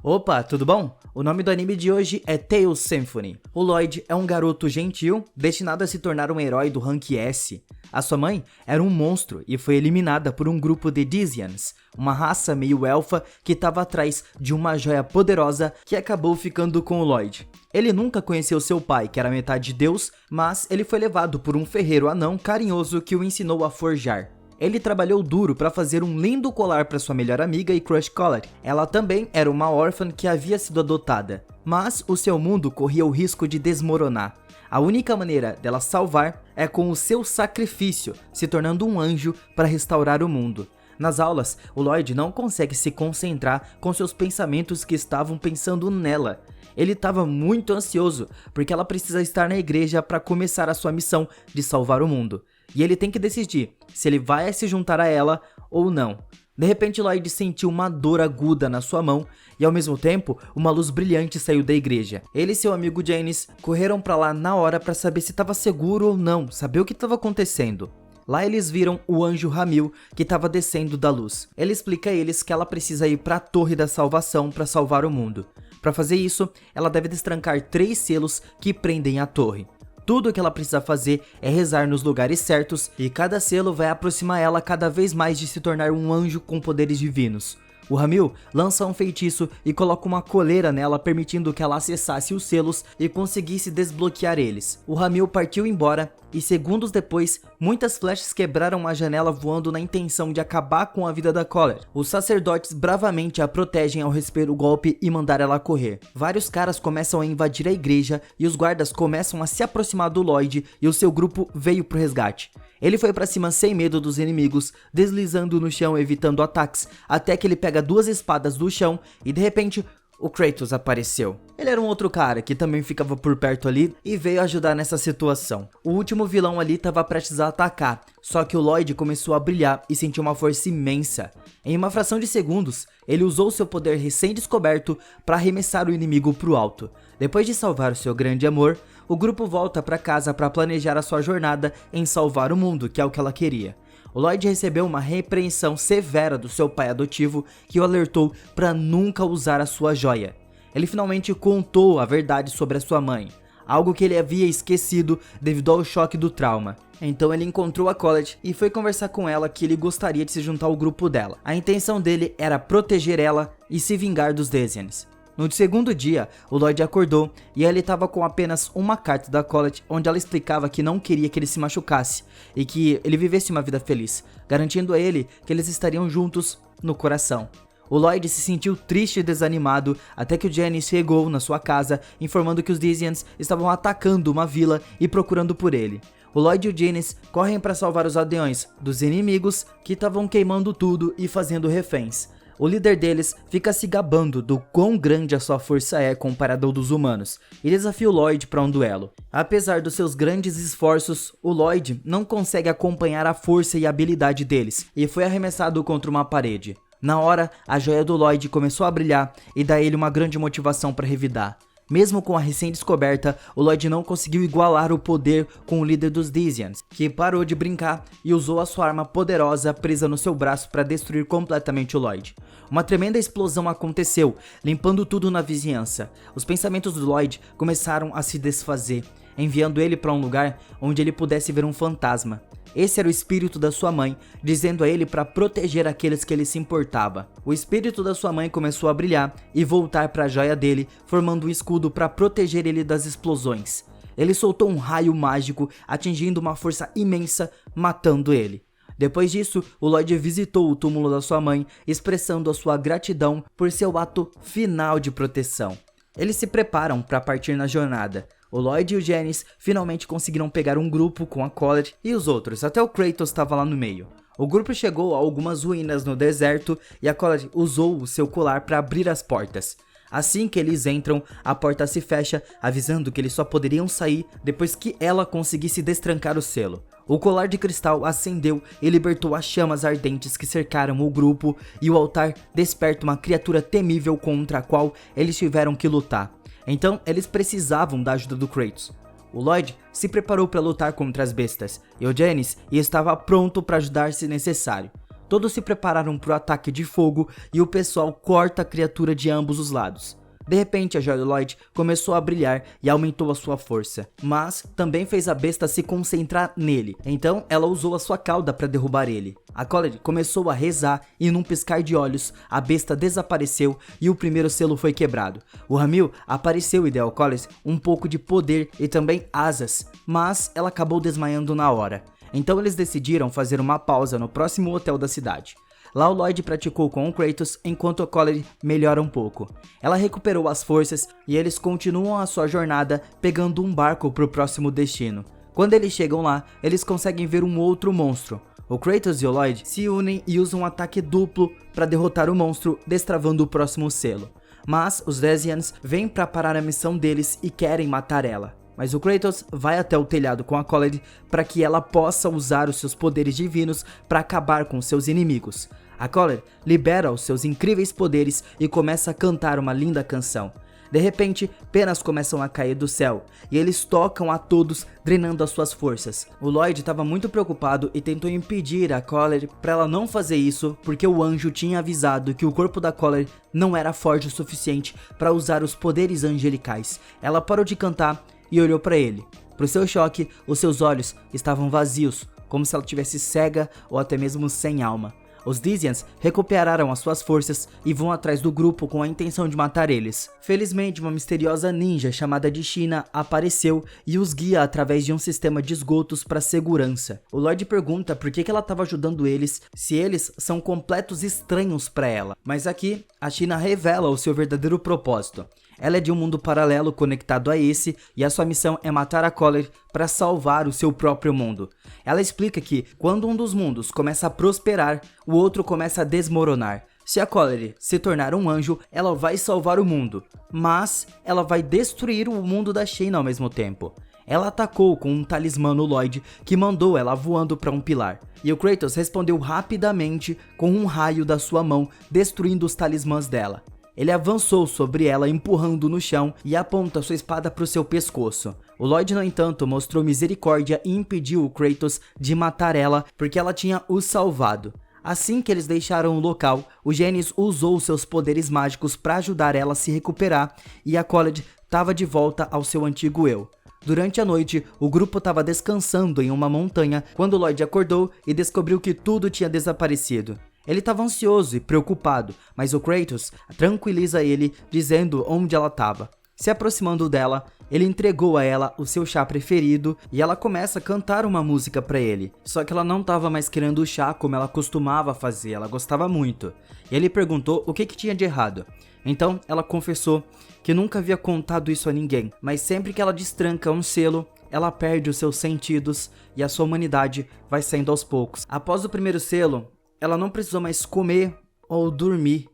Opa, tudo bom? O nome do anime de hoje é Tales Symphony. O Lloyd é um garoto gentil, destinado a se tornar um herói do rank S. A sua mãe era um monstro e foi eliminada por um grupo de Desians, uma raça meio elfa que estava atrás de uma joia poderosa que acabou ficando com o Lloyd. Ele nunca conheceu seu pai, que era metade deus, mas ele foi levado por um ferreiro anão carinhoso que o ensinou a forjar. Ele trabalhou duro para fazer um lindo colar para sua melhor amiga e crush Collar. Ela também era uma órfã que havia sido adotada, mas o seu mundo corria o risco de desmoronar. A única maneira dela salvar é com o seu sacrifício, se tornando um anjo para restaurar o mundo. Nas aulas, o Lloyd não consegue se concentrar com seus pensamentos que estavam pensando nela. Ele estava muito ansioso, porque ela precisa estar na igreja para começar a sua missão de salvar o mundo. E ele tem que decidir se ele vai se juntar a ela ou não. De repente, Lloyd sentiu uma dor aguda na sua mão e ao mesmo tempo, uma luz brilhante saiu da igreja. Ele e seu amigo Janice correram para lá na hora para saber se estava seguro ou não, saber o que estava acontecendo. Lá eles viram o anjo Ramil, que estava descendo da luz. Ele explica a eles que ela precisa ir para a Torre da Salvação para salvar o mundo. Para fazer isso, ela deve destrancar 3 selos que prendem a torre. Tudo o que ela precisa fazer é rezar nos lugares certos e cada selo vai aproximar ela cada vez mais de se tornar um anjo com poderes divinos. O Ramil lança um feitiço e coloca uma coleira nela, permitindo que ela acessasse os selos e conseguisse desbloquear eles. O Ramil partiu embora e segundos depois, muitas flechas quebraram a janela voando na intenção de acabar com a vida da Collar. Os sacerdotes bravamente a protegem ao receber o golpe e mandar ela correr. Vários caras começam a invadir a igreja e os guardas começam a se aproximar do Lloyd e o seu grupo veio pro resgate. Ele foi pra cima sem medo dos inimigos, deslizando no chão evitando ataques, até que ele pega 2 espadas do chão e de repente o Kratos apareceu. Ele era um outro cara que também ficava por perto ali e veio ajudar nessa situação. O último vilão ali estava prestes a atacar, só que o Lloyd começou a brilhar e sentiu uma força imensa. Em uma fração de segundos, ele usou seu poder recém-descoberto para arremessar o inimigo pro alto. Depois de salvar o seu grande amor, o grupo volta para casa para planejar a sua jornada em salvar o mundo, que é o que ela queria. O Lloyd recebeu uma repreensão severa do seu pai adotivo que o alertou para nunca usar a sua joia. Ele finalmente contou a verdade sobre a sua mãe, algo que ele havia esquecido devido ao choque do trauma. Então ele encontrou a Collar e foi conversar com ela que ele gostaria de se juntar ao grupo dela. A intenção dele era proteger ela e se vingar dos Desians. No segundo dia, o Lloyd acordou e ele estava com apenas uma carta da Collar onde ela explicava que não queria que ele se machucasse e que ele vivesse uma vida feliz, garantindo a ele que eles estariam juntos no coração. O Lloyd se sentiu triste e desanimado até que o Janice chegou na sua casa informando que os Desians estavam atacando uma vila e procurando por ele. O Lloyd e o Janice correm para salvar os aldeões dos inimigos que estavam queimando tudo e fazendo reféns. O líder deles fica se gabando do quão grande a sua força é comparado ao dos humanos e desafia o Lloyd para um duelo. Apesar dos seus grandes esforços, o Lloyd não consegue acompanhar a força e a habilidade deles e foi arremessado contra uma parede. Na hora, a joia do Lloyd começou a brilhar e dá a ele uma grande motivação para revidar. Mesmo com a recém-descoberta, o Lloyd não conseguiu igualar o poder com o líder dos Desians, que parou de brincar e usou a sua arma poderosa presa no seu braço para destruir completamente o Lloyd. Uma tremenda explosão aconteceu, limpando tudo na vizinhança. Os pensamentos do Lloyd começaram a se desfazer, enviando ele para um lugar onde ele pudesse ver um fantasma. Esse era o espírito da sua mãe, dizendo a ele para proteger aqueles que ele se importava. O espírito da sua mãe começou a brilhar e voltar para a joia dele, formando um escudo para proteger ele das explosões. Ele soltou um raio mágico, atingindo uma força imensa, matando ele. Depois disso, o Lloyd visitou o túmulo da sua mãe, expressando a sua gratidão por seu ato final de proteção. Eles se preparam para partir na jornada. O Lloyd e o Janice finalmente conseguiram pegar um grupo com a Collar e os outros, até o Kratos estava lá no meio. O grupo chegou a algumas ruínas no deserto e a Collar usou o seu colar para abrir as portas. Assim que eles entram, a porta se fecha, avisando que eles só poderiam sair depois que ela conseguisse destrancar o selo. O colar de cristal acendeu e libertou as chamas ardentes que cercaram o grupo e o altar desperta uma criatura temível contra a qual eles tiveram que lutar. Então eles precisavam da ajuda do Kratos. O Lloyd se preparou para lutar contra as bestas e o Janice estava pronto para ajudar se necessário. Todos se prepararam para o ataque de fogo e o pessoal corta a criatura de ambos os lados. De repente, a joia do Lloyd começou a brilhar e aumentou a sua força, mas também fez a besta se concentrar nele, então ela usou a sua cauda para derrubar ele. A Colette começou a rezar e num piscar de olhos, a besta desapareceu e o primeiro selo foi quebrado. O Ramil apareceu e deu a Colette um pouco de poder e também asas, mas ela acabou desmaiando na hora. Então eles decidiram fazer uma pausa no próximo hotel da cidade. Lá o Lloyd praticou com o Kratos enquanto a Colette melhora um pouco. Ela recuperou as forças e eles continuam a sua jornada pegando um barco para o próximo destino. Quando eles chegam lá, eles conseguem ver um outro monstro. O Kratos e o Lloyd se unem e usam um ataque duplo para derrotar o monstro, destravando o próximo selo. Mas os Desians vêm para parar a missão deles e querem matar ela. Mas o Kratos vai até o telhado com a Colette para que ela possa usar os seus poderes divinos para acabar com seus inimigos. A Colette libera os seus incríveis poderes e começa a cantar uma linda canção. De repente, penas começam a cair do céu, e eles tocam a todos, drenando as suas forças. O Lloyd estava muito preocupado e tentou impedir a Colette para ela não fazer isso, porque o anjo tinha avisado que o corpo da Colette não era forte o suficiente para usar os poderes angelicais. Ela parou de cantar e olhou para ele. Pro seu choque, os seus olhos estavam vazios, como se ela estivesse cega ou até mesmo sem alma. Os Desians recuperaram as suas forças e vão atrás do grupo com a intenção de matar eles. Felizmente, uma misteriosa ninja chamada de China apareceu e os guia através de um sistema de esgotos para segurança. O Lloyd pergunta por que ela estava ajudando eles, se eles são completos estranhos para ela. Mas aqui, a China revela o seu verdadeiro propósito. Ela é de um mundo paralelo conectado a esse e a sua missão é matar a Colette para salvar o seu próprio mundo. Ela explica que quando um dos mundos começa a prosperar, o outro começa a desmoronar. Se a Colette se tornar um anjo, ela vai salvar o mundo, mas ela vai destruir o mundo da China ao mesmo tempo. Ela atacou com um talismã no Lloyd que mandou ela voando para um pilar. E o Kratos respondeu rapidamente com um raio da sua mão, destruindo os talismãs dela. Ele avançou sobre ela, empurrando no chão e aponta sua espada para o seu pescoço. O Lloyd, no entanto, mostrou misericórdia e impediu o Kratos de matar ela porque ela tinha o salvado. Assim que eles deixaram o local, o Genis usou seus poderes mágicos para ajudar ela a se recuperar e a Colette estava de volta ao seu antigo eu. Durante a noite, o grupo estava descansando em uma montanha quando o Lloyd acordou e descobriu que tudo tinha desaparecido. Ele estava ansioso e preocupado, mas o Kratos tranquiliza ele, dizendo onde ela estava. Se aproximando dela, ele entregou a ela o seu chá preferido e ela começa a cantar uma música para ele. Só que ela não estava mais querendo o chá como ela costumava fazer, ela gostava muito. E ele perguntou o que tinha de errado. Então ela confessou que nunca havia contado isso a ninguém, mas sempre que ela destranca um selo, ela perde os seus sentidos e a sua humanidade vai saindo aos poucos. Após o primeiro selo, ela não precisou mais comer ou dormir.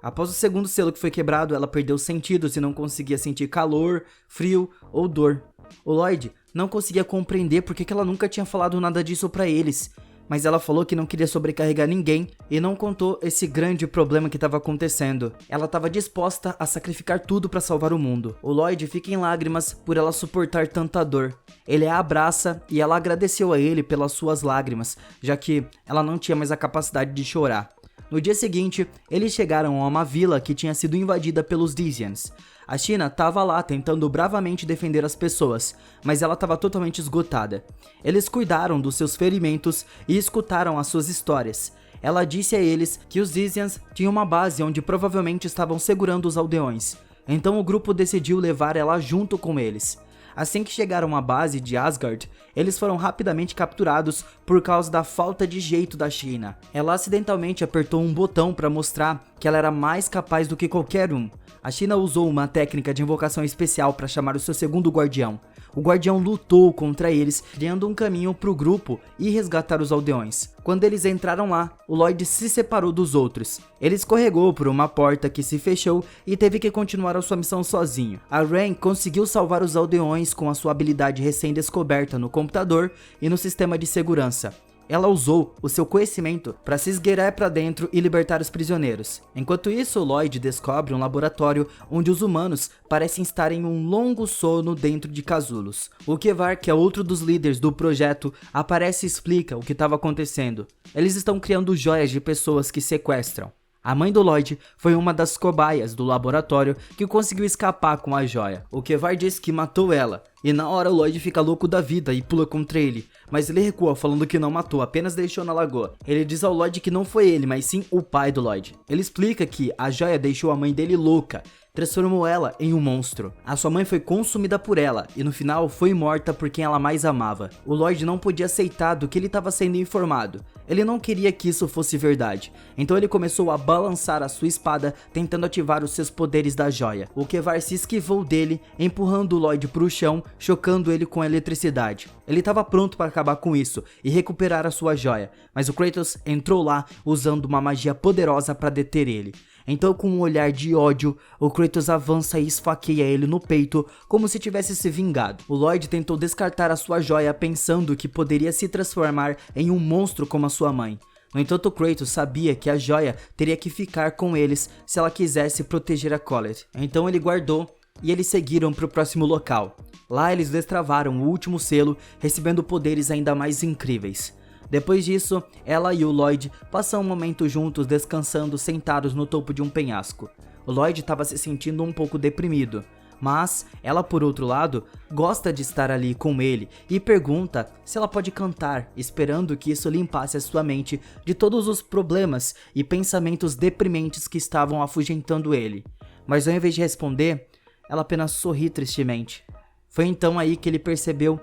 Após o segundo selo que foi quebrado, ela perdeu os sentidos e não conseguia sentir calor, frio ou dor. O Lloyd não conseguia compreender por que ela nunca tinha falado nada disso pra eles, mas ela falou que não queria sobrecarregar ninguém e não contou esse grande problema que estava acontecendo. Ela estava disposta a sacrificar tudo para salvar o mundo. O Lloyd fica em lágrimas por ela suportar tanta dor. Ele a abraça e ela agradeceu a ele pelas suas lágrimas, já que ela não tinha mais a capacidade de chorar. No dia seguinte, eles chegaram a uma vila que tinha sido invadida pelos Desians. A China estava lá tentando bravamente defender as pessoas, mas ela estava totalmente esgotada. Eles cuidaram dos seus ferimentos e escutaram as suas histórias. Ela disse a eles que os Desians tinham uma base onde provavelmente estavam segurando os aldeões. Então o grupo decidiu levar ela junto com eles. Assim que chegaram à base de Asgard, eles foram rapidamente capturados por causa da falta de jeito da China. Ela acidentalmente apertou um botão para mostrar que ela era mais capaz do que qualquer um. A China usou uma técnica de invocação especial para chamar o seu segundo guardião. O guardião lutou contra eles, criando um caminho para o grupo e resgatar os aldeões. Quando eles entraram lá, o Lloyd se separou dos outros. Ele escorregou por uma porta que se fechou e teve que continuar a sua missão sozinho. A Rain conseguiu salvar os aldeões com a sua habilidade recém-descoberta no computador e no sistema de segurança. ela usou o seu conhecimento para se esgueirar para dentro e libertar os prisioneiros. Enquanto isso, o Lloyd descobre um laboratório onde os humanos parecem estar em um longo sono dentro de casulos. O Kevlar, que é outro dos líderes do projeto, aparece e explica o que estava acontecendo. Eles estão criando joias de pessoas que sequestram. A mãe do Lloyd foi uma das cobaias do laboratório que conseguiu escapar com a joia. O Kevlar diz que matou ela, e na hora o Lloyd fica louco da vida e pula contra ele, mas ele recua falando que não matou, apenas deixou na lagoa. Ele diz ao Lloyd que não foi ele, mas sim o pai do Lloyd. Ele explica que a joia deixou a mãe dele louca, transformou ela em um monstro. A sua mãe foi consumida por ela e no final foi morta por quem ela mais amava. O Lloyd não podia aceitar do que ele estava sendo informado. Ele não queria que isso fosse verdade, então ele começou a balançar a sua espada tentando ativar os seus poderes da joia. O Kevlar se esquivou dele, empurrando o Lloyd para o chão, chocando ele com a eletricidade. Ele estava pronto para acabar com isso e recuperar a sua joia, mas o Kratos entrou lá usando uma magia poderosa para deter ele. Então, com um olhar de ódio, o Kratos avança e esfaqueia ele no peito, como se tivesse se vingado. O Lloyd tentou descartar a sua joia pensando que poderia se transformar em um monstro como a sua mãe. No entanto, Kratos sabia que a joia teria que ficar com eles se ela quisesse proteger a Colette. Então ele guardou e eles seguiram para o próximo local. Lá eles destravaram o último selo, recebendo poderes ainda mais incríveis. Depois disso, ela e o Lloyd passam um momento juntos descansando sentados no topo de um penhasco. O Lloyd estava se sentindo um pouco deprimido, mas ela, por outro lado, gosta de estar ali com ele e pergunta se ela pode cantar, esperando que isso limpasse a sua mente de todos os problemas e pensamentos deprimentes que estavam afugentando ele. Mas ao invés de responder, ela apenas sorri tristemente. Foi então aí que ele percebeu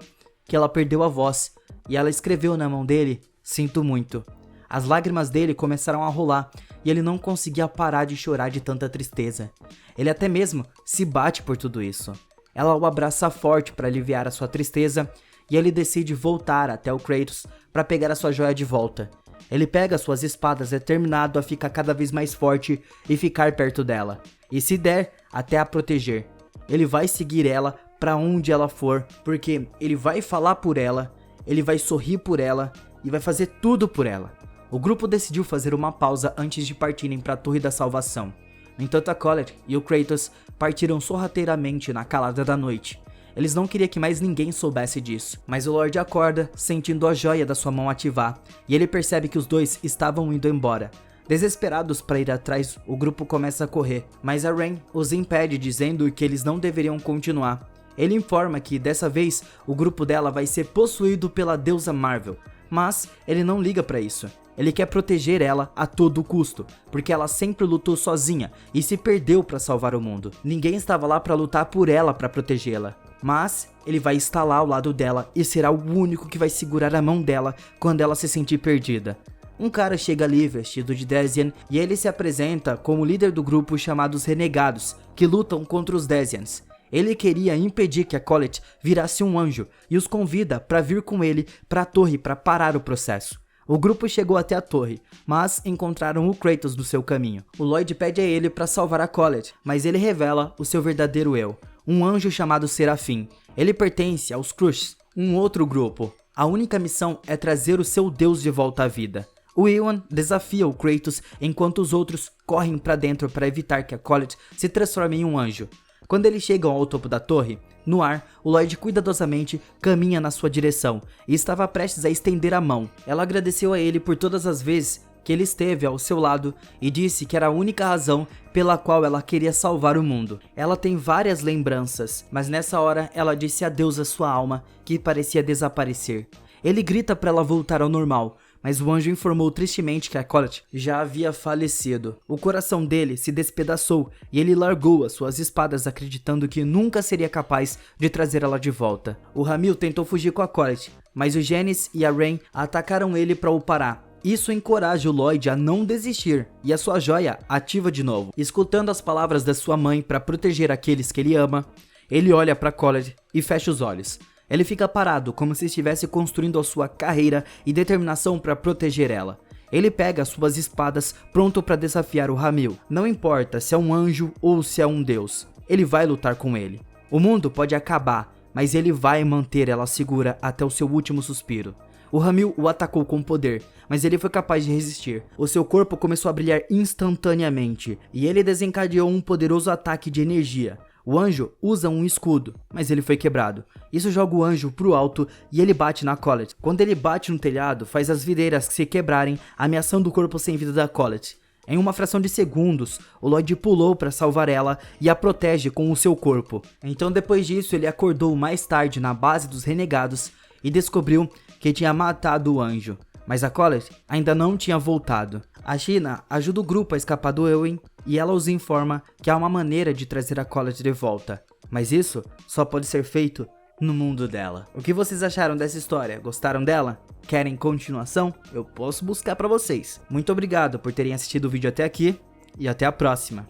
que ela perdeu a voz e ela escreveu na mão dele: "Sinto muito". As lágrimas dele começaram a rolar e ele não conseguia parar de chorar de tanta tristeza. Ele até mesmo se bate por tudo isso. Ela o abraça forte para aliviar a sua tristeza e ele decide voltar até o Kratos para pegar a sua joia de volta. Ele pega suas espadas determinado a ficar cada vez mais forte e ficar perto dela, e se der, até a proteger. Ele vai seguir ela para onde ela for, porque ele vai falar por ela, ele vai sorrir por ela e vai fazer tudo por ela. O grupo decidiu fazer uma pausa antes de partirem para a Torre da Salvação. No entanto, a Colette e o Kratos partiram sorrateiramente na calada da noite. Eles não queriam que mais ninguém soubesse disso, mas o Lorde acorda, sentindo a joia da sua mão ativar, e ele percebe que os dois estavam indo embora. Desesperados para ir atrás, o grupo começa a correr, mas a Rain os impede, dizendo que eles não deveriam continuar. Ele informa que dessa vez o grupo dela vai ser possuído pela deusa Marvel, mas ele não liga para isso. Ele quer proteger ela a todo custo, porque ela sempre lutou sozinha e se perdeu para salvar o mundo. Ninguém estava lá para lutar por ela para protegê-la, mas ele vai estar lá ao lado dela e será o único que vai segurar a mão dela quando ela se sentir perdida. Um cara chega ali vestido de Desian e ele se apresenta como líder do grupo chamado os Renegados, que lutam contra os Desians. Ele queria impedir que a Colette virasse um anjo e os convida para vir com ele para a torre para parar o processo. O grupo chegou até a torre, mas encontraram o Kratos no seu caminho. O Lloyd pede a ele para salvar a Colette, mas ele revela o seu verdadeiro eu, um anjo chamado Serafim. Ele pertence aos Crush, um outro grupo. A única missão é trazer o seu deus de volta à vida. O Ewan desafia o Kratos enquanto os outros correm para dentro para evitar que a Colette se transforme em um anjo. Quando eles chegam ao topo da torre, no ar, o Lloyd cuidadosamente caminha na sua direção e estava prestes a estender a mão. Ela agradeceu a ele por todas as vezes que ele esteve ao seu lado e disse que era a única razão pela qual ela queria salvar o mundo. Ela tem várias lembranças, mas nessa hora ela disse adeus à sua alma, que parecia desaparecer. Ele grita para ela voltar ao normal, mas o anjo informou tristemente que a Colette já havia falecido. O coração dele se despedaçou e ele largou as suas espadas acreditando que nunca seria capaz de trazer ela de volta. O Hamil tentou fugir com a Colette, mas o Genis e a Rain atacaram ele para o parar. Isso encoraja o Lloyd a não desistir e a sua joia ativa de novo. Escutando as palavras da sua mãe para proteger aqueles que ele ama, ele olha para Colette e fecha os olhos. Ele fica parado, como se estivesse construindo a sua carreira e determinação para proteger ela. Ele pega as suas espadas, pronto para desafiar o Hamil. Não importa se é um anjo ou se é um deus, ele vai lutar com ele. O mundo pode acabar, mas ele vai manter ela segura até o seu último suspiro. O Ramil o atacou com poder, mas ele foi capaz de resistir. O seu corpo começou a brilhar instantaneamente, e ele desencadeou um poderoso ataque de energia. O anjo usa um escudo, mas ele foi quebrado. Isso joga o anjo pro alto e ele bate na Colette. Quando ele bate no telhado, faz as videiras se quebrarem, ameaçando o corpo sem vida da Colette. Em uma fração de segundos, o Lloyd pulou para salvar ela e a protege com o seu corpo. Então depois disso, ele acordou mais tarde na base dos renegados e descobriu que tinha matado o anjo. Mas a Colette ainda não tinha voltado. A Sheena ajuda o grupo a escapar do Elwyn e ela os informa que há uma maneira de trazer a Colette de volta. Mas isso só pode ser feito no mundo dela. O que vocês acharam dessa história? Gostaram dela? Querem continuação? Eu posso buscar pra vocês. Muito obrigado por terem assistido o vídeo até aqui e até a próxima.